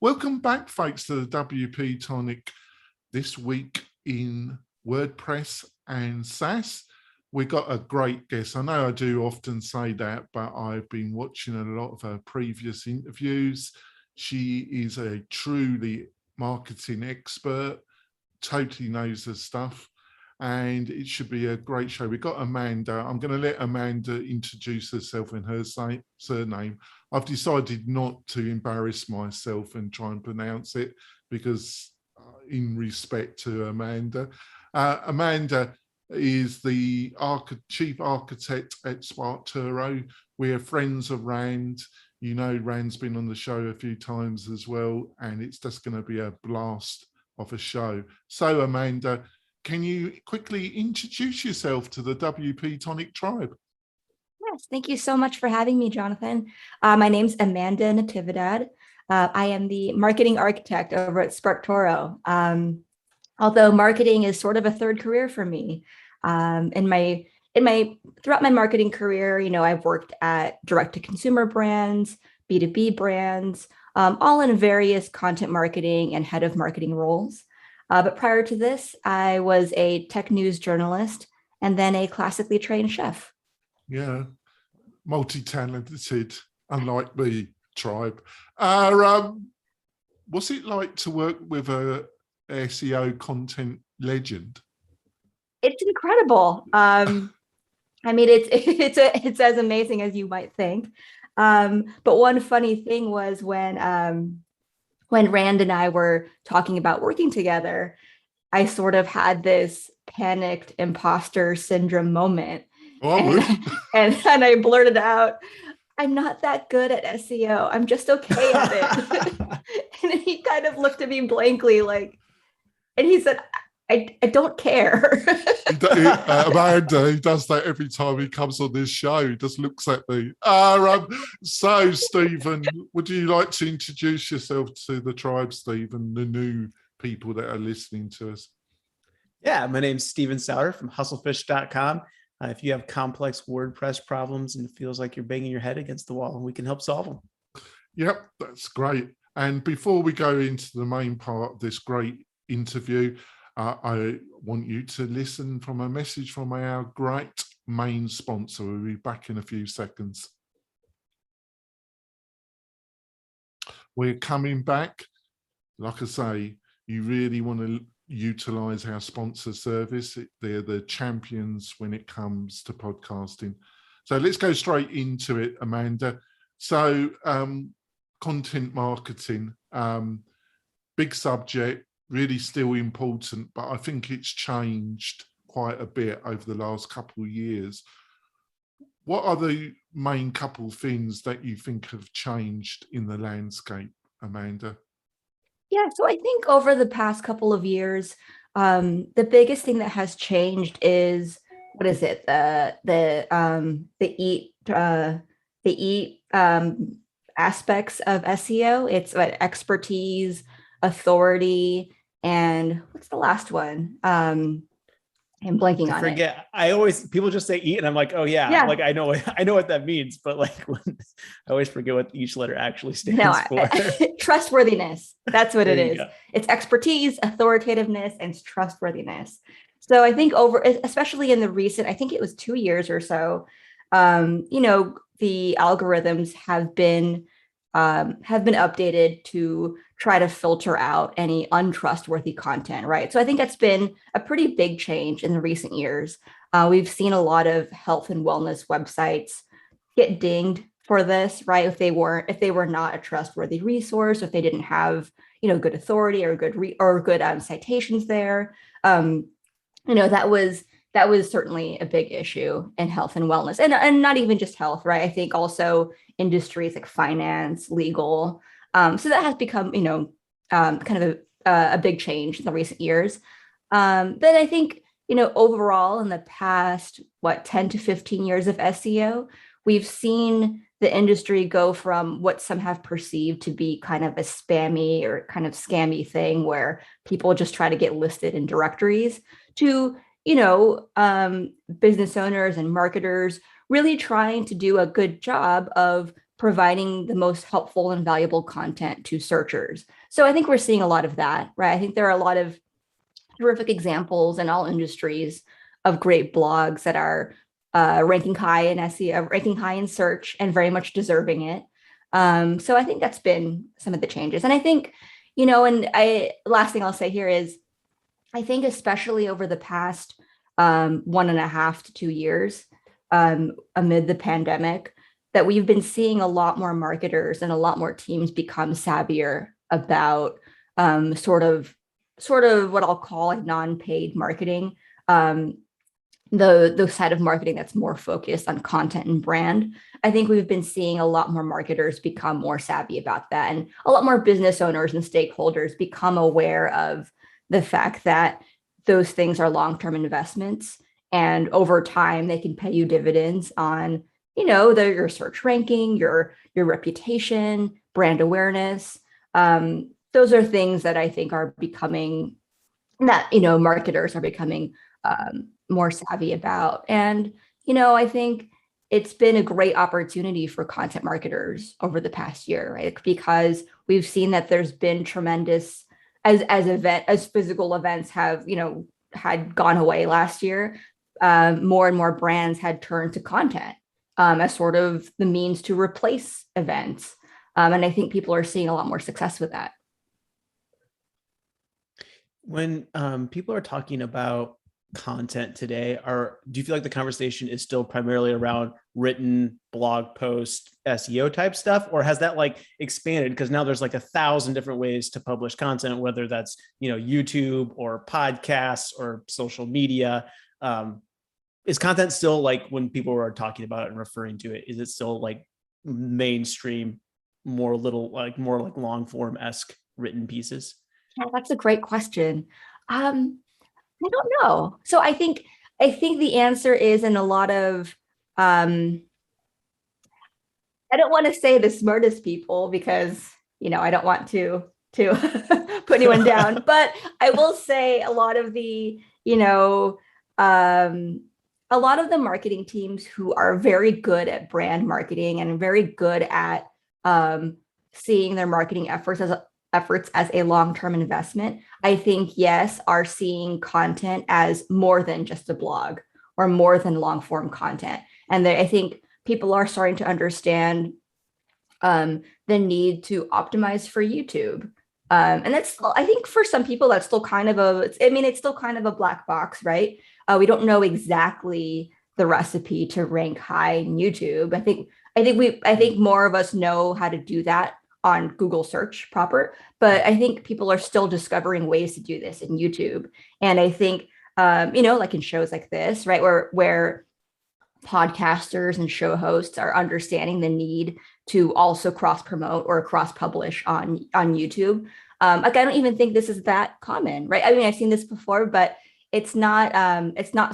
Welcome back, folks, to the WP-Tonic this week in WordPress and SaaS. We got a great guest. I know I do often say that, but I've been watching a lot of her previous interviews. She is a truly marketing expert, totally knows her stuff, and it should be a great show. We've got Amanda. I'm going to let Amanda introduce herself in her surname. I've decided not to embarrass myself and try and pronounce it because in respect to Amanda. Amanda is the chief architect at SparkToro. We're friends of Rand. You know, Rand's been on the show a few times as well, and it's just going to be a blast of a show. So, Amanda, can you quickly introduce yourself to the WP-Tonic tribe? Yes, thank you so much for having me, Jonathan. My name's Amanda Natividad. I am the marketing architect over at SparkToro. Although marketing is sort of a third career for me. Throughout my marketing career, you know, I've worked at direct-to-consumer brands, B2B brands, all in various content marketing and head of marketing roles. But prior to this, I was a tech news journalist and then a classically trained chef. Yeah, multi-talented, unlike me, tribe. What's it like to work with a SEO content legend? It's incredible. I mean, it's as amazing as you might think. But one funny thing was when Rand and I were talking about working together, I sort of had this panicked imposter syndrome moment. And I blurted out, I'm not that good at SEO. I'm just okay at it. And he kind of looked at me blankly, like, and he said, I don't care. Amanda, he does that every time he comes on this show. He just looks at me. So, Stephen, would you like to introduce yourself to the tribe, Stephen, the new people that are listening to us? Yeah, my name's Stephen Souter from hustlefish.com. If you have complex WordPress problems and it feels like you're banging your head against the wall, we can help solve them. Yep, that's great. And before we go into the main part of this great interview, I want you to listen from a message from our great main sponsor. We'll be back in a few seconds. We're coming back. Like I say, you really want to utilize our sponsor service. They're the champions when it comes to podcasting. So let's go straight into it, Amanda. So content marketing, big subject, really still important, but I think it's changed quite a bit over the last couple of years. What are the main couple of things that you think have changed in the landscape, Amanda? Yeah, so I think over the past couple of years, the biggest thing that has changed is, what is it? The EAT aspects of SEO. It's like expertise, authority, and what's the last one? I'm blanking on it. People just say eat and I'm like, oh yeah. Like I know what that means, but like I always forget what each letter actually stands for. Trustworthiness. That's what it is. Go. It's expertise, authoritativeness, and trustworthiness. So I think especially in the recent, I think it was 2 years or so, you know, the algorithms have been updated to try to filter out any untrustworthy content, right? So I think that's been a pretty big change in the recent years. We've seen a lot of health and wellness websites get dinged for this, right? If they were not a trustworthy resource, if they didn't have, you know, good authority or good citations there, you know, that was certainly a big issue in health and wellness, and not even just health, right? I think also industries like finance, legal. So that has become, you know, kind of a big change in the recent years. But I think, you know, overall in the past, 10 to 15 years of SEO, we've seen the industry go from what some have perceived to be kind of a spammy or kind of scammy thing where people just try to get listed in directories to, you know, business owners and marketers really trying to do a good job of providing the most helpful and valuable content to searchers. So I think we're seeing a lot of that, right? I think there are a lot of terrific examples in all industries of great blogs that are ranking high in SEO, ranking high in search, and very much deserving it. So I think that's been some of the changes. And I think, last thing I'll say here is, I think especially over the past 1.5 to 2 years, amid the pandemic, that we've been seeing a lot more marketers and a lot more teams become savvier about sort of what I'll call like non-paid marketing, the side of marketing that's more focused on content and brand. I think we've been seeing a lot more marketers become more savvy about that, and a lot more business owners and stakeholders become aware of the fact that those things are long-term investments, and over time they can pay you dividends on, your search ranking, your reputation, brand awareness. Those are things that I think are becoming that, marketers are becoming more savvy about. And, I think it's been a great opportunity for content marketers over the past year, right? Because we've seen that there's been tremendous, as physical events have, had gone away last year, more and more brands had turned to content as sort of the means to replace events. And I think people are seeing a lot more success with that. When people are talking about content today, do you feel like the conversation is still primarily around written blog post SEO type stuff, or has that like expanded? Because now there's like 1,000 different ways to publish content, whether that's, YouTube or podcasts or social media. Is content still, like, when people are talking about it and referring to it, is it still like mainstream, more like long form-esque written pieces? Yeah, that's a great question. I don't know. So I think the answer is in a lot of, I don't want to say the smartest people because, I don't want to put anyone down, but I will say a lot of the, a lot of the marketing teams who are very good at brand marketing and very good at seeing their marketing efforts as a long-term investment, I think, yes, are seeing content as more than just a blog or more than long-form content. And I think people are starting to understand the need to optimize for YouTube. And that's, I think for some people, that's still kind of it's still kind of a black box, right? We don't know exactly the recipe to rank high in YouTube. I think more of us know how to do that on Google search proper, but I think people are still discovering ways to do this in YouTube. And I think, like in shows like this, right, where podcasters and show hosts are understanding the need to also cross promote or cross publish on YouTube. Like, I don't even think this is that common, right? I mean, I've seen this before, but it's not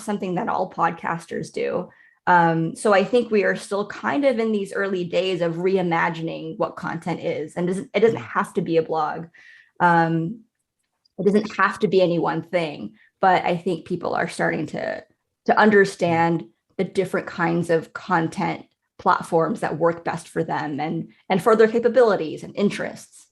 something that all podcasters do. So I think we are still kind of in these early days of reimagining what content is, and it doesn't have to be a blog. It doesn't have to be any one thing, but I think people are starting to understand the different kinds of content platforms that work best for them and for their capabilities and interests.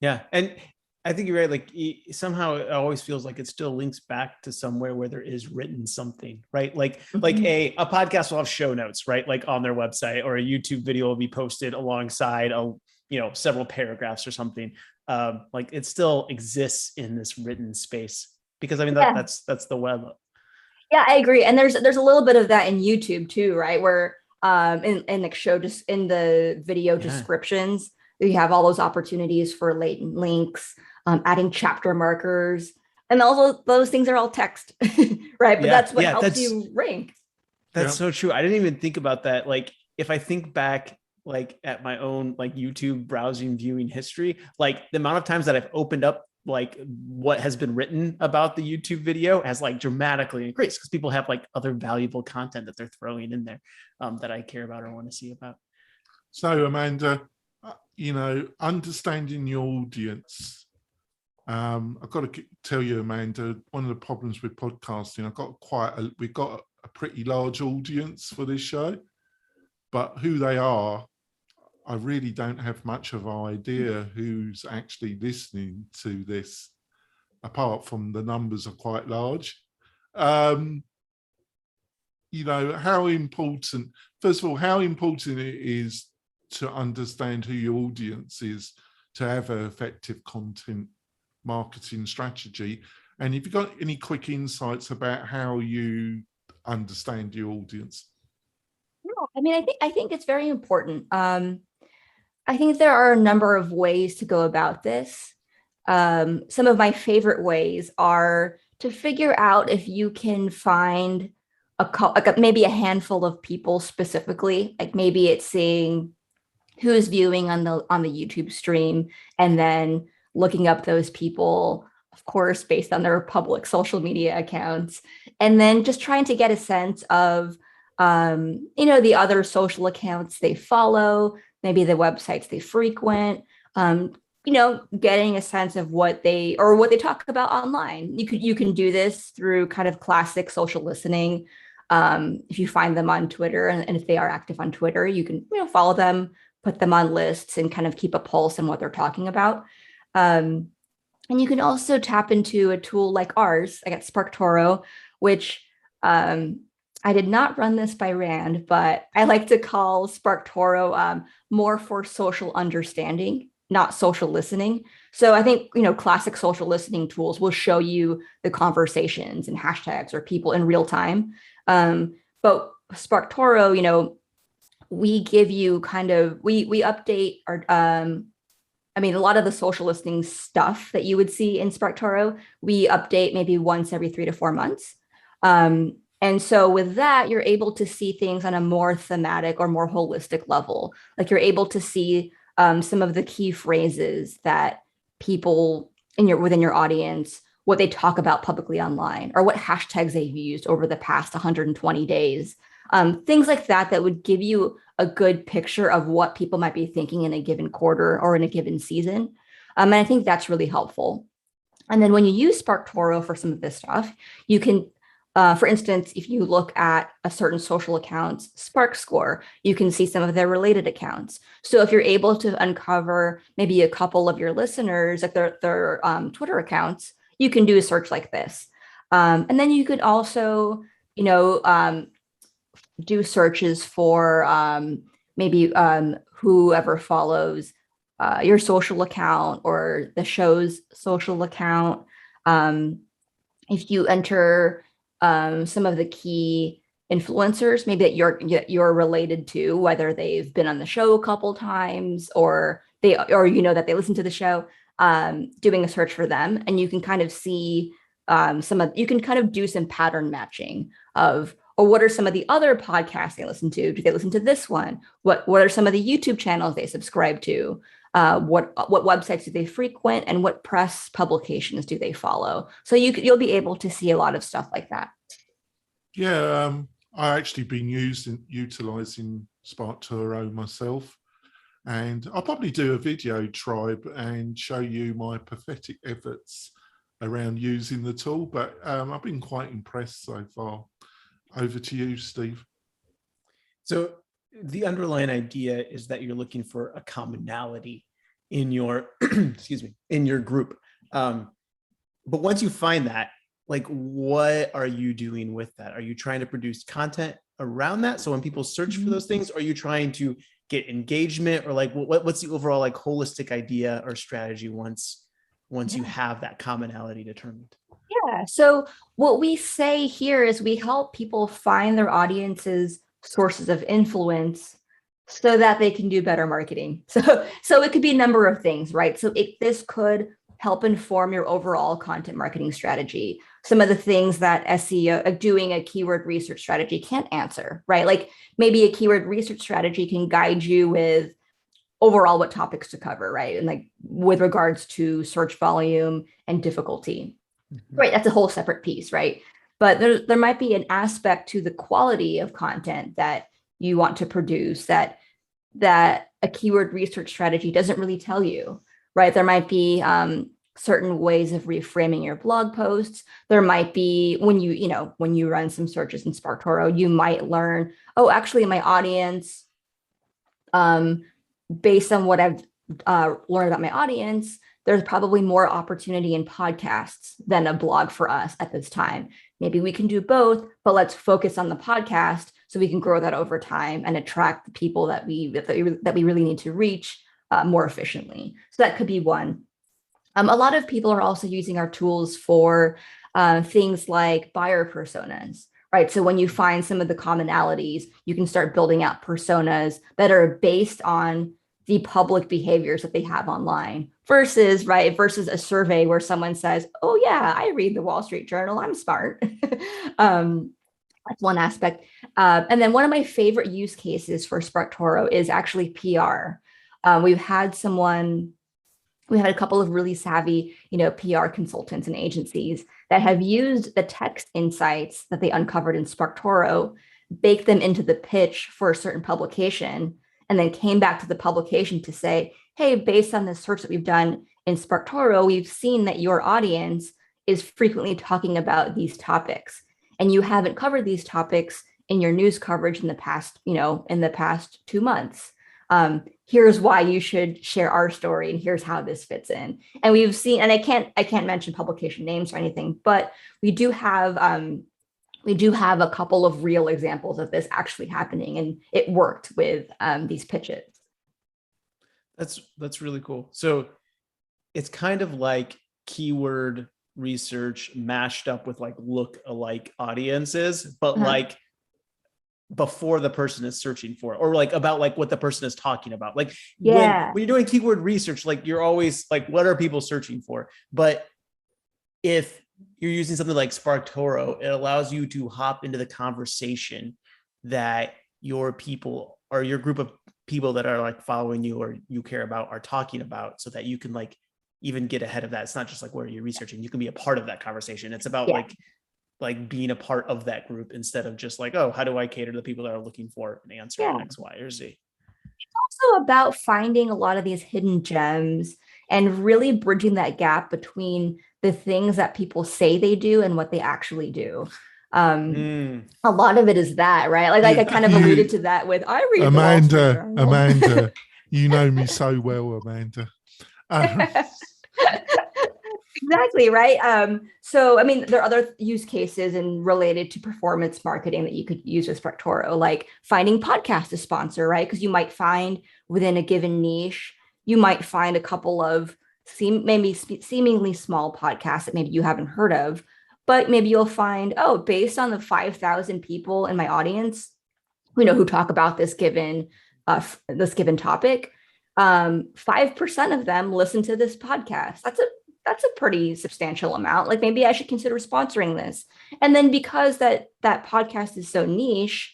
Yeah. And I think you're right. Like, somehow it always feels like it still links back to somewhere where there is written something, right? Like, like a podcast will have show notes, right? Like on their website, or a YouTube video will be posted alongside several paragraphs or something. Like, it still exists in this written space because that's the web. Yeah, I agree. And there's a little bit of that in YouTube too, right? Where in like just in the video descriptions, you have all those opportunities for latent links, adding chapter markers, and all those things are all text, right? But that's what helps you rank. That's so true. I didn't even think about that. Like, if I think back, like at my own like YouTube browsing viewing history, like the amount of times that I've opened up like what has been written about the YouTube video has like dramatically increased because people have like other valuable content that they're throwing in there that I care about or want to see about. So Amanda, understanding your audience. I've got to tell you, Amanda, one of the problems with podcasting, we've got a pretty large audience for this show, but who they are, I really don't have much of an idea who's actually listening to this, apart from the numbers are quite large. You know, how important, first of all, how important it is to understand who your audience is to have an effective content marketing strategy. And if you've got any quick insights about how you understand your audience. No, I mean, I think it's very important. I think there are a number of ways to go about this. Some of my favorite ways are to figure out if you can find maybe a handful of people specifically, like maybe it's seeing who's viewing on the YouTube stream, and then looking up those people, of course, based on their public social media accounts, and then just trying to get a sense of the other social accounts they follow, maybe the websites they frequent, getting a sense of what they talk about online. You can do this through kind of classic social listening. If you find them on Twitter, and if they are active on Twitter, you can follow them, put them on lists, and kind of keep a pulse on what they're talking about. And you can also tap into a tool like ours. I got SparkToro, which I did not run this by Rand, but I like to call SparkToro more for social understanding, not social listening. So I think, classic social listening tools will show you the conversations and hashtags or people in real time. But SparkToro, we give you we update our, a lot of the social listening stuff that you would see in SparkToro, we update maybe once every 3 to 4 months. And so with that, you're able to see things on a more thematic or more holistic level. Like you're able to see some of the key phrases that people within your audience, what they talk about publicly online, or what hashtags they've used over the past 120 days. Things like that would give you a good picture of what people might be thinking in a given quarter or in a given season. And I think that's really helpful. And then when you use SparkToro for some of this stuff, you can, for instance, if you look at a certain social account's Spark score, you can see some of their related accounts. So if you're able to uncover maybe a couple of your listeners, like their Twitter accounts, you can do a search like this. And then you could also, do searches for maybe whoever follows your social account or the show's social account. If you enter some of the key influencers, maybe that you're related to, whether they've been on the show a couple times or that they listen to the show, doing a search for them, and you can kind of see you can kind of do some pattern matching of, or what are some of the other podcasts they listen to? Do they listen to this one? What are some of the YouTube channels they subscribe to? What websites do they frequent, and what press publications do they follow? So you'll be able to see a lot of stuff like that. Yeah, I actually been utilizing SparkToro myself, and I'll probably do a video tribe and show you my pathetic efforts around using the tool. But I've been quite impressed so far. Over to you, Steve. So the underlying idea is that you're looking for a commonality in your, in your group. But once you find that, like, what are you doing with that? Are you trying to produce content around that? So when people search for those things, are you trying to get engagement, or like, what's the overall like holistic idea or strategy once you have that commonality determined? Yeah. So what we say here is we help people find their audience's sources of influence so that they can do better marketing. So it could be a number of things, right? So this could help inform your overall content marketing strategy. Some of the things that SEO, doing a keyword research strategy, can't answer, right? Like maybe a keyword research strategy can guide you with overall what topics to cover, right? And like with regards to search volume and difficulty. Right, that's a whole separate piece, right? But there might be an aspect to the quality of content that you want to produce that a keyword research strategy doesn't really tell you, right? There might be certain ways of reframing your blog posts. There might be when you run some searches in SparkToro, you might learn, oh, actually my audience based on what I've learned about my audience, there's probably more opportunity in podcasts than a blog for us at this time. Maybe we can do both, but let's focus on the podcast so we can grow that over time and attract the people that we really need to reach more efficiently. So that could be one. A lot of people are also using our tools for things like buyer personas, right? So when you find some of the commonalities, you can start building out personas that are based on the public behaviors that they have online versus a survey where someone says, oh yeah, I read the Wall Street Journal, I'm smart. That's one aspect. And then one of my favorite use cases for SparkToro is actually PR. We've had a couple of really savvy, PR consultants and agencies that have used the text insights that they uncovered in SparkToro, baked them into the pitch for a certain publication, and then came back to the publication to say, hey, based on the search that we've done in SparkToro, we've seen that your audience is frequently talking about these topics, and you haven't covered these topics in your news coverage in the past 2 months. Here's why you should share our story, and here's how this fits in. And we've seen, and I can't mention publication names or anything, but we do have a couple of real examples of this actually happening, and it worked with these pitches. That's really cool. So it's kind of like keyword research mashed up with like look-alike audiences, but like before the person is searching for it, or like about like what the person is talking about. Like when you're doing keyword research, like you're always like, what are people searching for? But if you're using something like SparkToro, it allows you to hop into the conversation that your people or your group of people that are like following you or you care about are talking about, so that you can like even get ahead of that. It's not just like where you're researching, you can be a part of that conversation. It's about like being a part of that group instead of just like, oh, how do I cater to the people that are looking for an answer X, Y, or Z. It's also about finding a lot of these hidden gems and really bridging that gap between the things that people say they do and what they actually do. A lot of it is that, right? Like I kind of alluded to that with, I read Amanda, you know me so well, Amanda. Exactly, right? So, I mean, there are other use cases and related to performance marketing that you could use with SparkToro, like finding podcasts to sponsor, right? Because you might find within a given niche, you might find a couple of seemingly small podcasts that maybe you haven't heard of, but maybe you'll find, oh, based on the 5,000 people in my audience, who talk about this given topic, 5% of them listen to this podcast. That's a pretty substantial amount. Like maybe I should consider sponsoring this. And then because that podcast is so niche,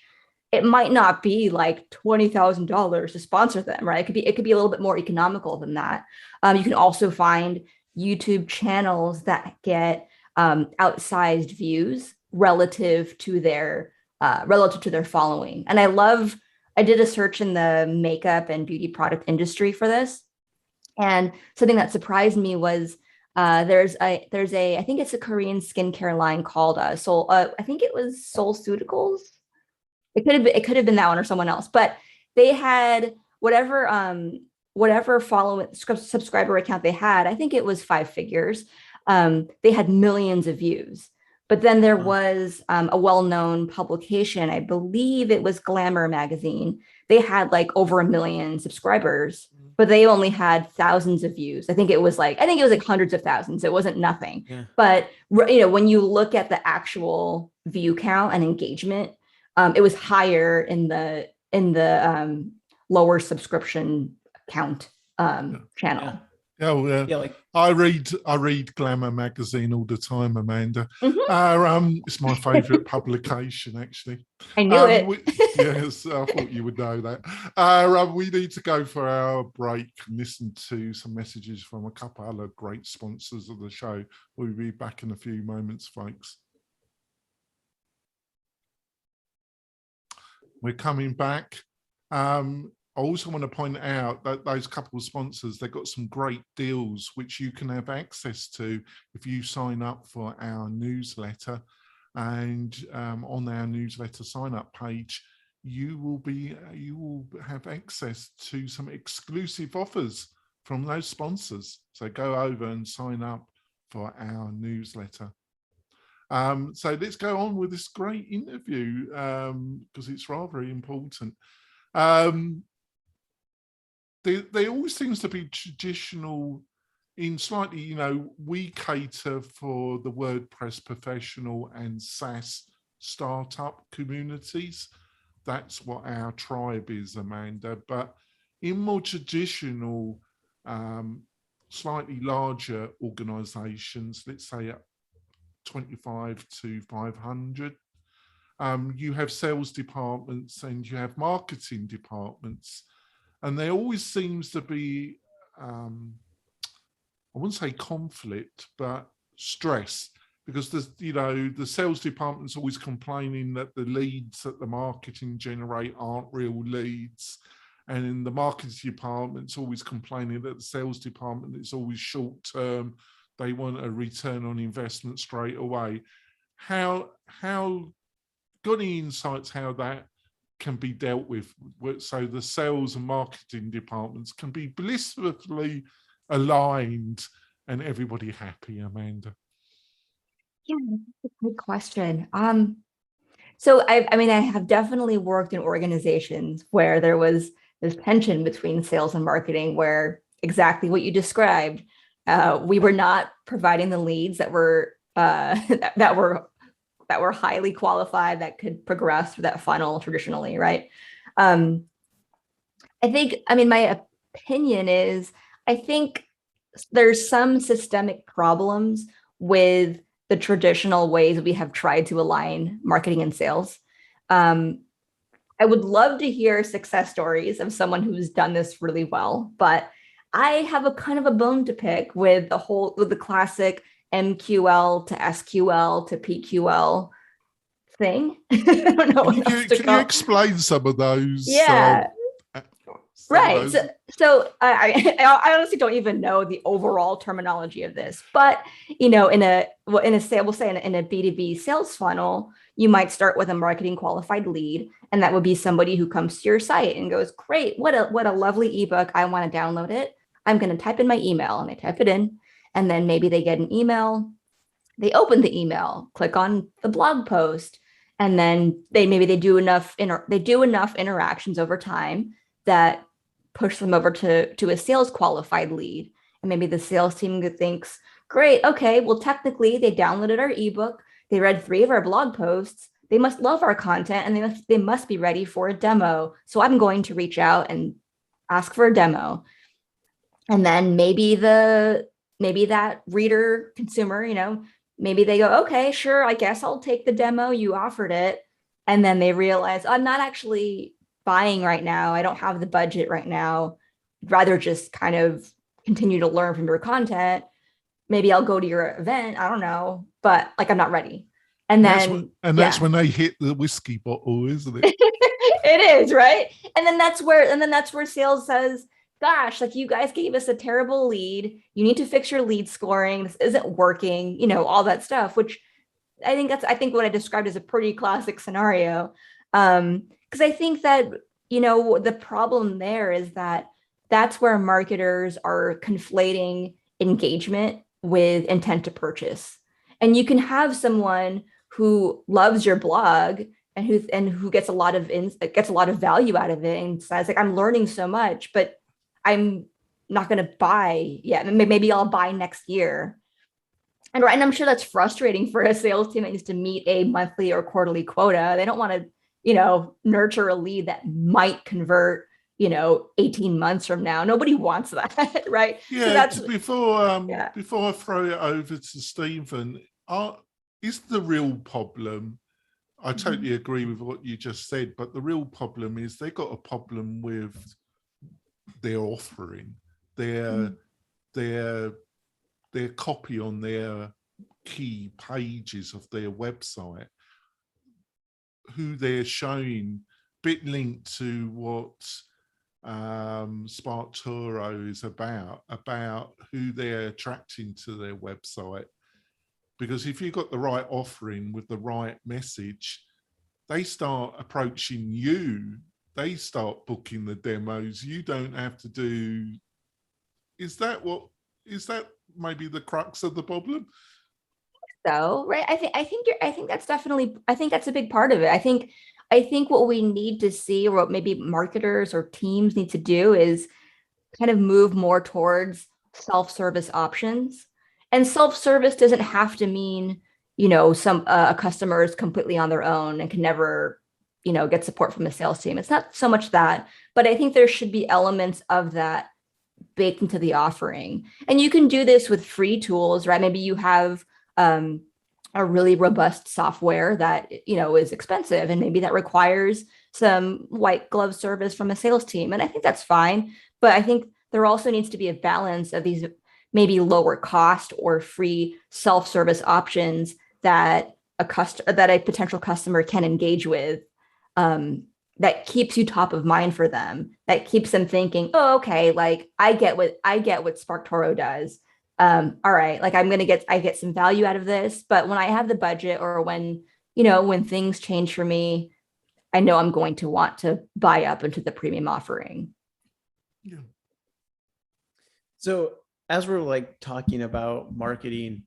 it might not be like $20,000 to sponsor them, right? It could be a little bit more economical than that. You can also find YouTube channels that get outsized views relative to their following. And I did a search in the makeup and beauty product industry for this. And something that surprised me was there's a I think it's a Korean skincare line called Soul. I think it was SoulCeuticals. It could have been that one or someone else, but they had whatever subscriber account they had. I think it was 5 figures. They had millions of views. But then there was a well-known publication, I believe it was Glamour magazine. They had like over 1 million subscribers, but they only had thousands of views. I think it was like hundreds of thousands. It wasn't nothing. Yeah. But when you look at the actual view count and engagement, it was higher in the lower subscription count channel. Yeah. Like I read Glamour magazine all the time, Amanda. It's my favorite publication, actually. I knew it. Yes, I thought you would know that. We need to go for our break and listen to some messages from a couple other great sponsors of the show. We'll be back in a few moments, folks. We're coming back. I also want to point out that those couple of sponsors, they've got some great deals which you can have access to if you sign up for our newsletter. And on our newsletter sign up page, you will have access to some exclusive offers from those sponsors. So go over and sign up for our newsletter. So let's go on with this great interview, because it's rather important. There always seems to be traditional in slightly, you know, we cater for the WordPress professional and SaaS startup communities. That's what our tribe is, Amanda. But in more traditional, slightly larger organizations, let's say 25 to 500, you have sales departments and you have marketing departments. And there always seems to be, I wouldn't say conflict, but stress, because there's, you know, the sales department's always complaining that the leads that the marketing generate aren't real leads. And in the marketing department's always complaining that the sales department is always short term. They want a return on investment straight away. How got any insights how that can be dealt with, so the sales and marketing departments can be blissfully aligned and everybody happy, Amanda? Yeah, that's a good question. So I mean, I have definitely worked in organizations where there was this tension between sales and marketing, where exactly what you described, we were not providing the leads that were that were highly qualified, that could progress through that funnel traditionally, right? I think, I mean, my opinion is, I think there's some systemic problems with the traditional ways we have tried to align marketing and sales. I would love to hear success stories of someone who's done this really well, but I have a kind of a bone to pick with the classic MQL to SQL to PQL thing. I don't know. Can you explain some of those? Yeah. Right. So I honestly don't even know the overall terminology of this, but in a B2B sales funnel, you might start with a marketing qualified lead, and that would be somebody who comes to your site and goes, "Great, what a lovely ebook! I want to download it. I'm going to type in my email," and they type it in, and then maybe they get an email. They open the email, click on the blog post, and then they do enough interactions over time that push them over to a sales qualified lead. And maybe the sales team thinks, great, okay, well, technically they downloaded our ebook, they read 3 of our blog posts, they must love our content, and they must be ready for a demo. So I'm going to reach out and ask for a demo. And then maybe that reader, consumer, maybe they go, okay, sure, I guess I'll take the demo, you offered it. And then they realize, I'm not actually buying right now. I don't have the budget right now. I'd rather just kind of continue to learn from your content. Maybe I'll go to your event. I don't know, but like, I'm not ready. And then that's when they hit the whiskey bottle, isn't it? It is, right? And then that's where sales says, gosh, like, you guys gave us a terrible lead. You need to fix your lead scoring. This isn't working, all that stuff, which I think what I described as a pretty classic scenario. Because I think that, the problem there is that that's where marketers are conflating engagement with intent to purchase. And you can have someone who loves your blog and who gets a lot of value out of it and says, like, I'm learning so much, but I'm not going to buy yet. Maybe I'll buy next year. And I'm sure that's frustrating for a sales team that needs to meet a monthly or quarterly quota. They don't want to, nurture a lead that might convert, 18 months from now. Nobody wants that, right? Yeah. So that's before I throw it over to Stephen, is the real problem, I totally agree with what you just said, but the real problem is they've got a problem with their offering, their copy on their key pages of their website, who they're showing, bit linked to what SparkToro is about who they're attracting to their website. Because if you've got the right offering with the right message, they start approaching you. They start booking the demos. You don't have to do. Is that maybe the crux of the problem? So, right. I think that's definitely, I think that's a big part of it. I think what we need to see, or what maybe marketers or teams need to do, is kind of move more towards self-service options. And self-service doesn't have to mean, some a customer is completely on their own and can never, get support from a sales team. It's not so much that, but I think there should be elements of that baked into the offering. And you can do this with free tools, right? Maybe you have a really robust software that, is expensive, and maybe that requires some white glove service from a sales team. And I think that's fine. But I think there also needs to be a balance of these maybe lower cost or free self-service options that a potential customer can engage with, that keeps you top of mind for them, that keeps them thinking, oh, okay, like I get what SparkToro does. All right, like I get some value out of this, but when I have the budget, or when things change for me, I know I'm going to want to buy up into the premium offering. Yeah. So as we're like talking about marketing,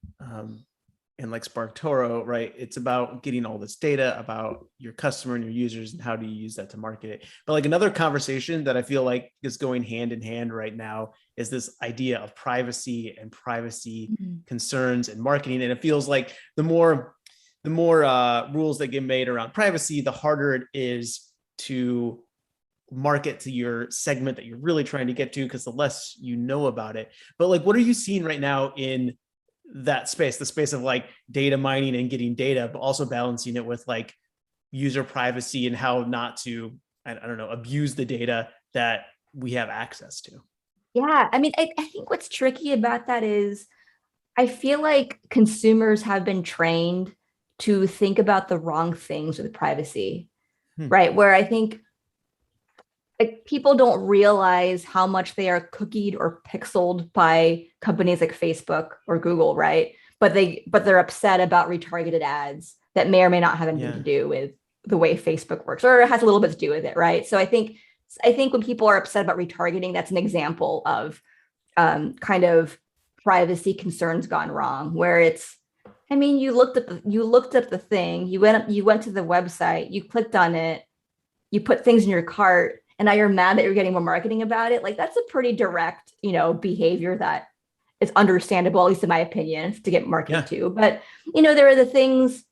and like SparkToro, right? It's about getting all this data about your customer and your users, and how do you use that to market it. But like another conversation that I feel like is going hand in hand right now is this idea of privacy and privacy concerns and marketing. And it feels like the more rules that get made around privacy, the harder it is to market to your segment that you're really trying to get to, because the less you know about it. But like, what are you seeing right now in that space, the space of like data mining and getting data, but also balancing it with like user privacy and how not to, I don't know, abuse the data that we have access to? Yeah, I mean, I think what's tricky about that is I feel like consumers have been trained to think about the wrong things with privacy, right? Where I think like people don't realize how much they are cookied or pixeled by companies like Facebook or Google, right? But they're upset about retargeted ads that may or may not have anything to do with the way Facebook works, or it has a little bit to do with it, right? So I think when people are upset about retargeting, that's an example of kind of privacy concerns gone wrong, where it's, I mean, you looked up the thing, you went to the website, you clicked on it, you put things in your cart, and now you're mad that you're getting more marketing about it. Like, that's a pretty direct, behavior that is understandable, at least in my opinion, to get marketed to. But, there are the things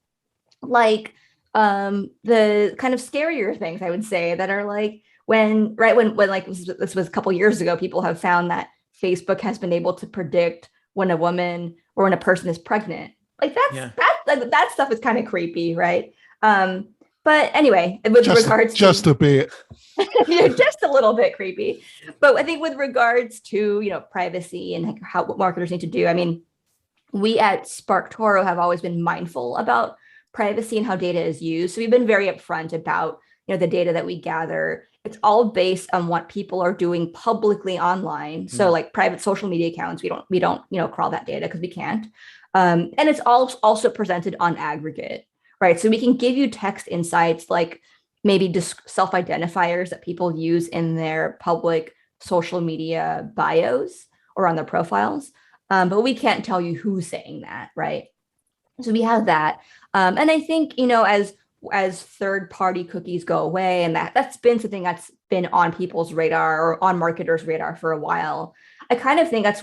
like the kind of scarier things, I would say, that are like when like this was a couple years ago, people have found that Facebook has been able to predict when a woman or when a person is pregnant. Like that stuff is kind of creepy, right? But anyway, with regards just a bit, just a little bit creepy. But I think with regards to, privacy and what marketers need to do, I mean, we at SparkToro have always been mindful about privacy and how data is used. So we've been very upfront about, the data that we gather. It's all based on what people are doing publicly online. So like private social media accounts, we don't, crawl that data because we can't. And it's also presented on aggregate, right? So we can give you text insights, like maybe just self-identifiers that people use in their public social media bios or on their profiles. But we can't tell you who's saying that, right? So we have that. And I think, as third-party cookies go away, and that's been something that's been on people's radar or on marketers' radar for a while, I kind of think that's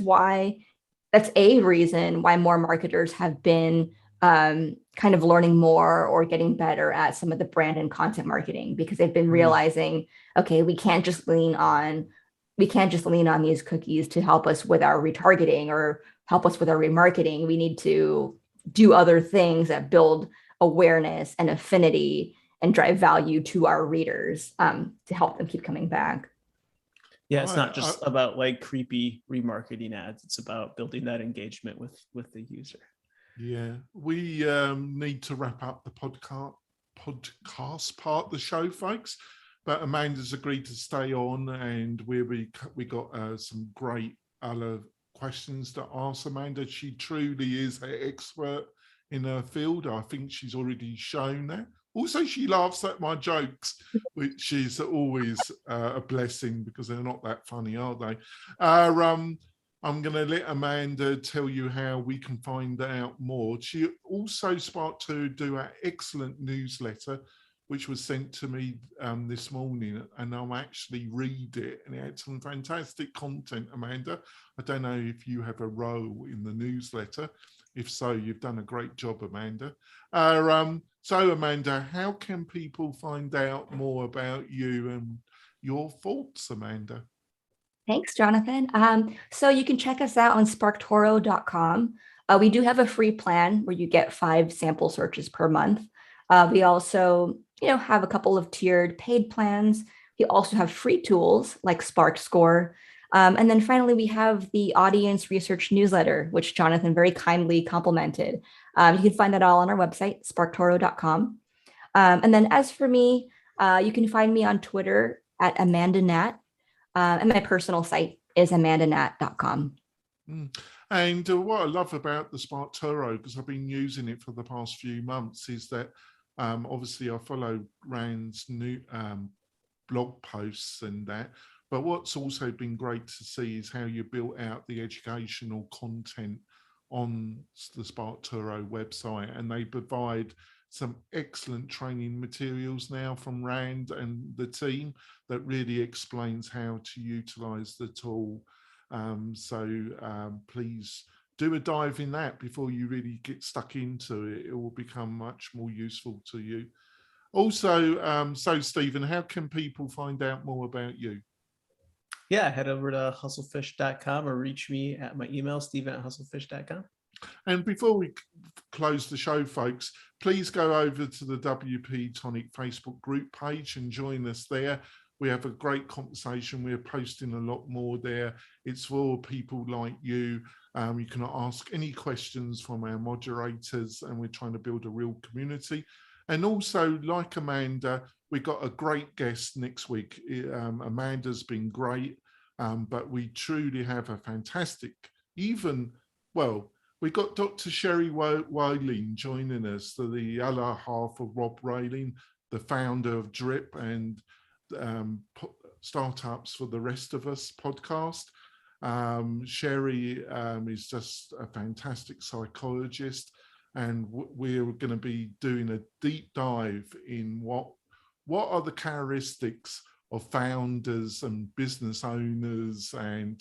a reason why more marketers have been kind of learning more or getting better at some of the brand and content marketing, because they've been realizing, okay, we can't just lean on these cookies to help us with our retargeting or help us with our remarketing. We need to do other things that build awareness and affinity and drive value to our readers, to help them keep coming back. Yeah, it's not just about like creepy remarketing ads. It's about building that engagement with the user. Yeah, we need to wrap up the podcast part of the show, folks. But Amanda's agreed to stay on, and we got some great other questions to ask Amanda. She truly is an expert in her field. I think she's already shown that. Also, she laughs at my jokes, which is always a blessing because they're not that funny, are they? I'm going to let Amanda tell you how we can find out more. She also SparkToro do an excellent newsletter, which was sent to me this morning, and I'll actually read it. And it had some fantastic content, Amanda. I don't know if you have a role in the newsletter. If so, you've done a great job, Amanda. So, Amanda, how can people find out more about you and your thoughts, Amanda? Thanks, Jonathan. So you can check us out on SparkToro.com. We do have a free plan where you get 5 sample searches per month. We also, have a couple of tiered paid plans. We also have free tools like Spark Score. And then finally, we have the audience research newsletter, which Jonathan very kindly complimented. You can find that all on our website, SparkToro.com. And then as for me, you can find me on Twitter at AmandaNat. And my personal site is amandanat.com. And what I love about the SparkToro, because I've been using it for the past few months, is that obviously I follow Rand's new blog posts and that. But what's also been great to see is how you built out the educational content on the SparkToro website, and they provide some excellent training materials now from Rand and the team that really explains how to utilize the tool. So please do a dive in that before you really get stuck into it. It will become much more useful to you. Also, so Stephen, how can people find out more about you? Yeah, head over to hustlefish.com or reach me at my email, steven@hustlefish.com. And before we close the show, folks, please go over to the WP-Tonic Facebook group page and join us there. We have a great conversation. We're posting a lot more there. It's for people like you. You can ask any questions from our moderators, and we're trying to build a real community. And also, like Amanda, we got a great guest next week. Amanda's been great, but we truly have a fantastic, we got Dr. Sherry Whaling joining us, the other half of Rob Rayling, the founder of Drip and Startups for the Rest of Us podcast. Sherry is just a fantastic psychologist, and we're going to be doing a deep dive in what are the characteristics of founders and business owners, and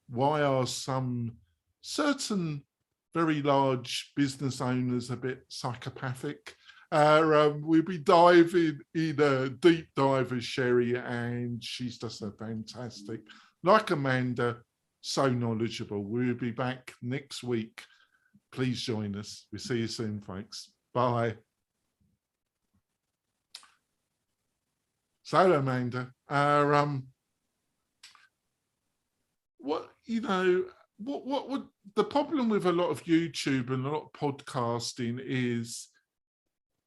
why are some certain very large business owners a bit psychopathic. We'll be diving in a deep dive with Sherry, and she's just a fantastic, like Amanda, so knowledgeable. We'll be back next week. Please join us. We'll see you soon, folks. Bye. So, Amanda, what would the problem with a lot of YouTube and a lot of podcasting is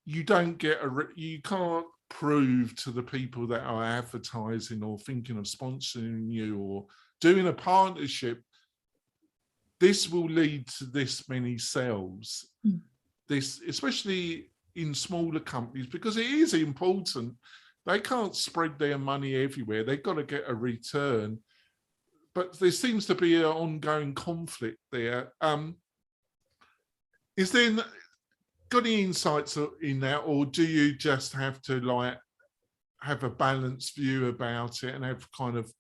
you don't get you can't prove to the people that are advertising or thinking of sponsoring you or doing a partnership, this will lead to this many sales. This, especially in smaller companies, because it is important. They can't spread their money everywhere. They've got to get a return. But there seems to be an ongoing conflict there. Is there got any insights in that, or do you just have to have a balanced view about it and have kind of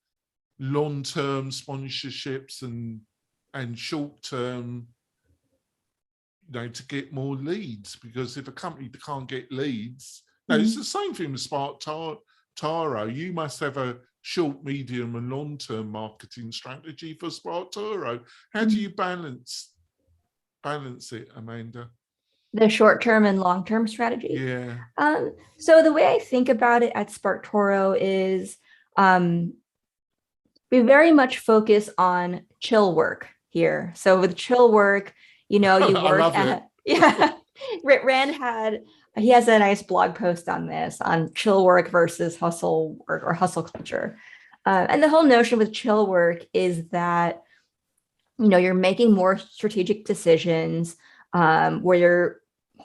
long-term sponsorships and short-term, to get more leads? Because if a company can't get leads, it's the same thing with SparkToro. You must have a short, medium, and long-term marketing strategy for SparkToro. How do you balance it, Amanda? The short-term and long-term strategy? Yeah. So the way I think about it at SparkToro is we very much focus on chill work here. So with chill work, you work at, yeah. Rand he has a nice blog post on this, on chill work versus hustle or hustle culture. And the whole notion with chill work is that, you're making more strategic decisions where you're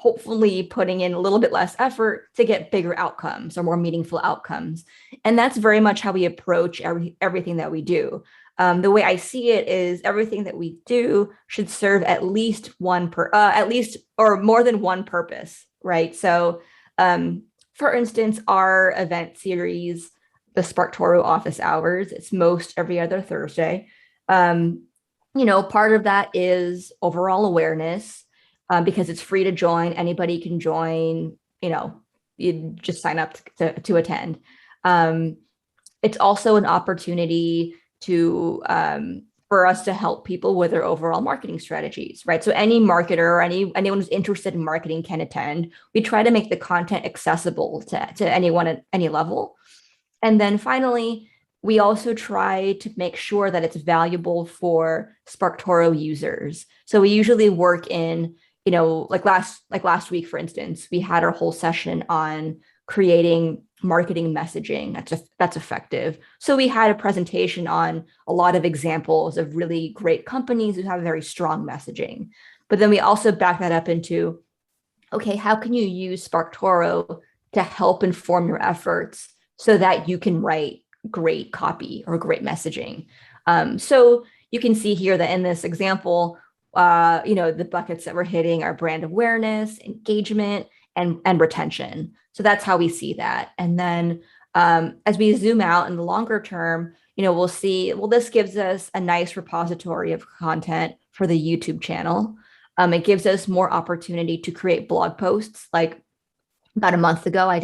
hopefully putting in a little bit less effort to get bigger outcomes or more meaningful outcomes. And that's very much how we approach everything that we do. The way I see it is everything that we do should serve at least or more than one purpose, right? So, for instance, our event series, the SparkToro office hours, it's most every other Thursday. Part of that is overall awareness, because it's free to join. Anybody can join, you just sign up to attend. It's also an opportunity for us to help people with their overall marketing strategies, right? So any marketer or anyone who's interested in marketing can attend. We try to make the content accessible to anyone at any level. And then finally, we also try to make sure that it's valuable for SparkToro users. So we usually work in, like last week, for instance, we had our whole session on creating marketing messaging that's effective. So we had a presentation on a lot of examples of really great companies who have very strong messaging. But then we also back that up into, okay, how can you use SparkToro to help inform your efforts so that you can write great copy or great messaging? So you can see here that in this example, the buckets that we're hitting are brand awareness, engagement, and retention. So that's how we see that. And then as we zoom out in the longer term, we'll see, this gives us a nice repository of content for the YouTube channel. It gives us more opportunity to create blog posts. Like about a month ago, I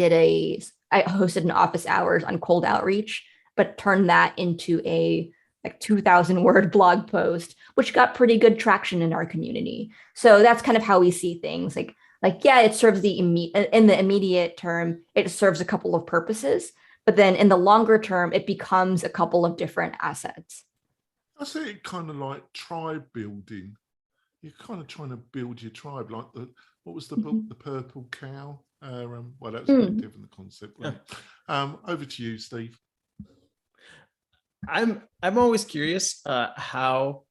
hosted an office hours on cold outreach, but turned that into a 2,000 word blog post, which got pretty good traction in our community. So that's kind of how we see things. Yeah, it serves in the immediate term, it serves a couple of purposes, but then in the longer term, it becomes a couple of different assets. I see it kind of like tribe building. You're kind of trying to build your tribe, like what was the book, The Purple Cow? Well, that's a bit different, the concept, right? Over to you, Steve. I'm always curious how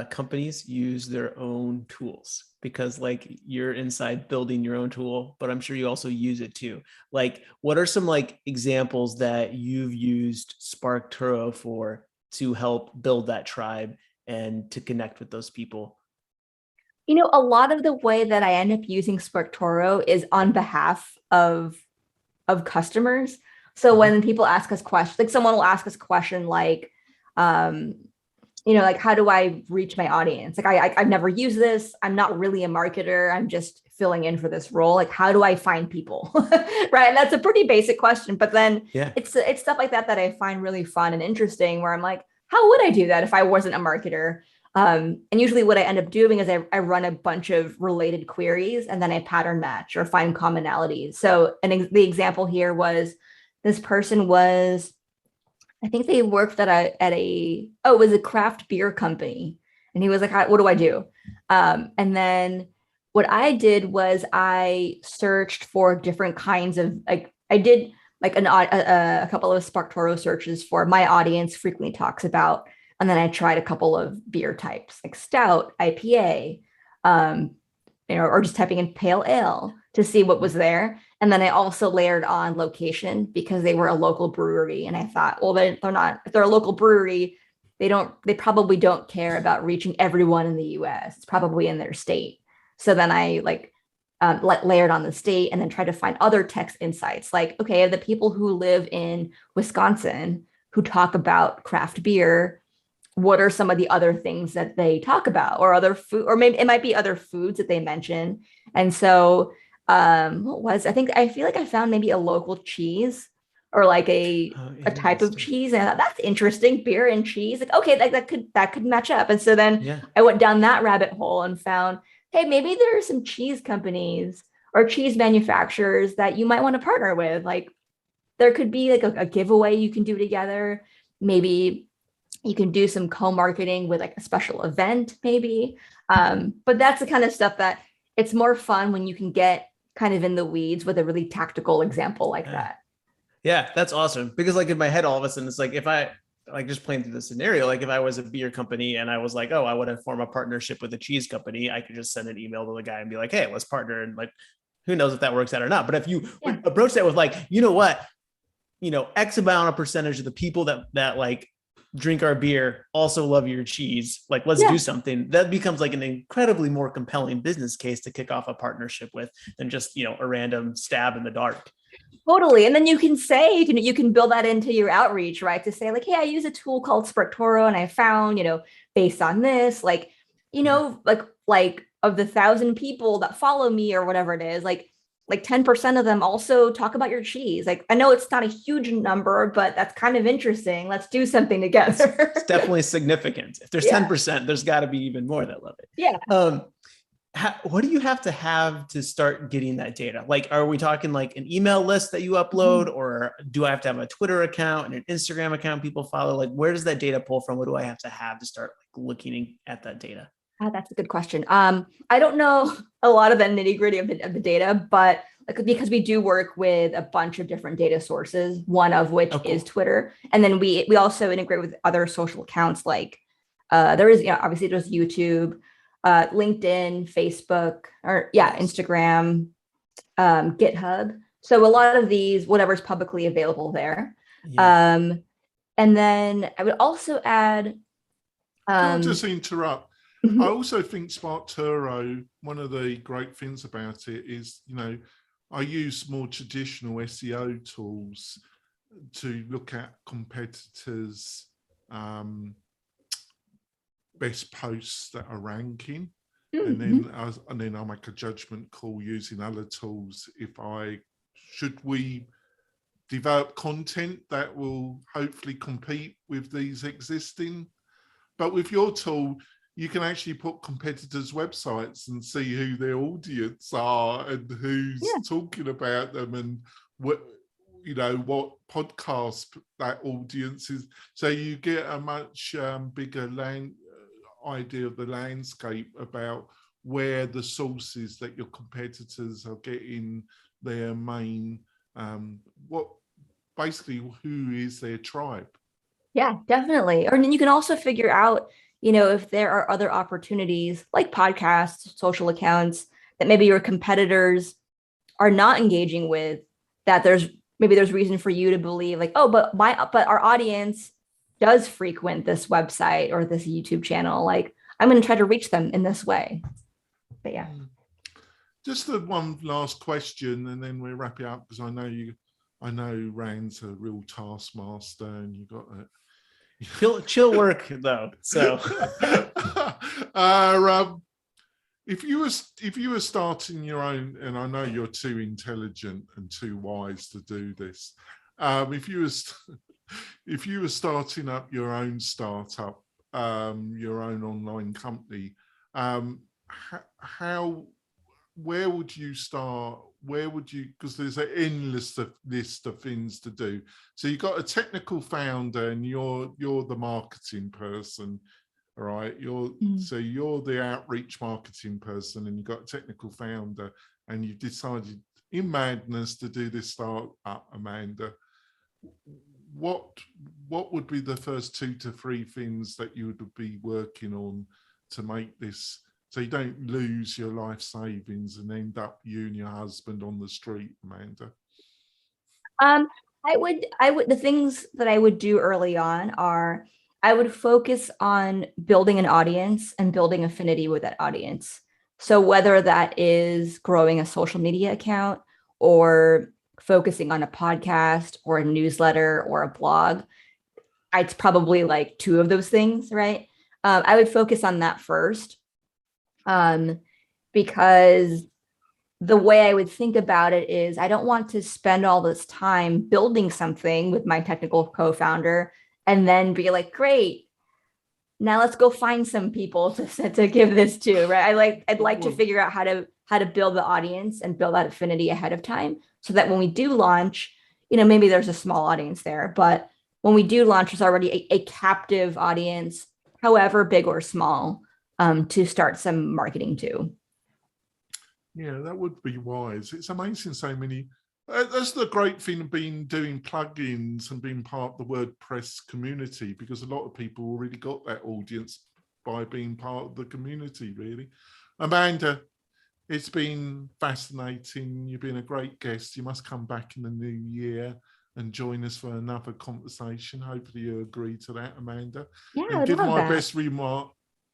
companies use their own tools, because you're inside building your own tool, but I'm sure you also use it too. What are some examples that you've used SparkToro for to help build that tribe and to connect with those people? A lot of the way that I end up using SparkToro is on behalf of customers. So when people ask us questions, someone will ask us a question how do I reach my audience? I've never used this. I'm not really a marketer. I'm just filling in for this role. How do I find people? Right. And that's a pretty basic question. But then it's stuff like that I find really fun and interesting, where I'm like, how would I do that if I wasn't a marketer? And usually what I end up doing is I run a bunch of related queries and then I pattern match or find commonalities. So the example here was, this person was, I think they worked it was a craft beer company. And he was like, what do I do? And then what I did was I searched for different kinds of, I did a couple of SparkToro searches for my audience frequently talks about. And then I tried a couple of beer types like stout, IPA, or just typing in pale ale to see what was there. And then I also layered on location because they were a local brewery. And I thought, well, if they're a local brewery, they probably don't care about reaching everyone in the US. It's probably in their state. So then I layered on the state and then tried to find other text insights. Okay, the people who live in Wisconsin who talk about craft beer, what are some of the other things that they talk about, or other food, or maybe it might be other foods that they mention. And so I feel like I found maybe a local cheese or a type of cheese. And I thought, that's interesting, beer and cheese. Okay, that could match up. And so then I went down that rabbit hole and found, hey, maybe there are some cheese companies or cheese manufacturers that you might want to partner with. There could be a giveaway you can do together. Maybe you can do some co-marketing with a special event, maybe. But that's the kind of stuff that it's more fun when you can get kind of in the weeds with a really tactical example like that. Yeah, that's awesome. Because in my head, all of a sudden, it's if I like just playing through the scenario, like if I was a beer company and I was like, oh, I want to form a partnership with a cheese company, I could just send an email to the guy and be like, hey, let's partner. And like, who knows if that works out or not. But if you approach that with like, you know what, X amount of percentage of the people that like drink our beer also love your cheese, like let's do something, that becomes like an incredibly more compelling business case to kick off a partnership with than just a random stab in the dark. Totally. And then you can say, you can build that into your outreach, right? To say like, hey, I use a tool called SparkToro and I found, based on this, like, like of the 1,000 people that follow me or whatever it is, like 10% of them also talk about your cheese. Like, I know it's not a huge number, but that's kind of interesting. Let's do something together. It's definitely significant. If there's 10%, there's got to be even more that love it. Yeah. What do you have to start getting that data? Like, are we talking like an email list that you upload, or do I have to have a Twitter account and an Instagram account people follow? Like, where does that data pull from? What do I have to start like looking at that data? That's a good question. I don't know a lot of the nitty gritty of the data, but because we do work with a bunch of different data sources, one of which is Twitter. And then we also integrate with other social accounts. Like there is, obviously there's YouTube, LinkedIn, Facebook, Instagram, GitHub. So a lot of these, whatever's publicly available there. And then I would also add. Can I just interrupt? I also think SparkToro, one of the great things about it is, I use more traditional SEO tools to look at competitors' best posts that are ranking. And then I make a judgment call using other tools. Should we develop content that will hopefully compete with these existing? But with your tool, you can actually put competitors' websites and see who their audience are and who's talking about them and what podcast that audience is. So you get a much bigger idea of the landscape about where the sources that your competitors are getting their main, who is their tribe. Yeah, definitely. Or then you can also figure out, if there are other opportunities like podcasts, social accounts that maybe your competitors are not engaging with, that there's reason for you to believe like, oh, but our audience does frequent this website or this YouTube channel. Like, I'm going to try to reach them in this way. But yeah. Just one last question, and then we'll wrap it up, because I know Rand's a real taskmaster, and you got it. Chill work though. So if you were starting your own, and I know you're too intelligent and too wise to do this, if you were starting up your own startup, your own online company, where would you start? Because there's an endless list of things to do. So you've got a technical founder and you're the marketing person, all right? So you're the outreach marketing person, and you've got a technical founder, and you've decided in madness to do this startup, Amanda. What would be the first 2 to 3 things that you would be working on to make this, so you don't lose your life savings and end up you and your husband on the street, Amanda? The things that I would do early on are, I would focus on building an audience and building affinity with that audience. So whether that is growing a social media account or focusing on a podcast or a newsletter or a blog, it's probably like 2 of those things, right? I would focus on that first. Because the way I would think about it is, I don't want to spend all this time building something with my technical co-founder and then be like, great, now let's go find some people to give this to, right? I'd like to figure out how to build the audience and build that affinity ahead of time, so that when we do launch, maybe there's a small audience there, but when we do launch, there's already a captive audience, however big or small, to start some marketing to. Yeah, that would be wise. It's amazing so many That's the great thing of doing plugins and being part of the WordPress community, because a lot of people already got that audience by being part of the community, really. Amanda, it's been fascinating. You've been a great guest. You must come back in the new year and join us for another conversation. Hopefully you agree to that, Amanda. Yeah, And I give love my that.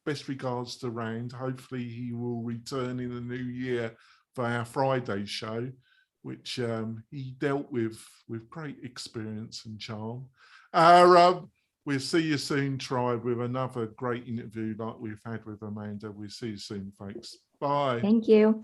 best regards to Rand. Hopefully he will return in the new year for our Friday show, which he dealt with great experience and charm. We'll see you soon, Tribe, with another great interview like we've had with Amanda. We'll see you soon, folks. Bye. Thank you.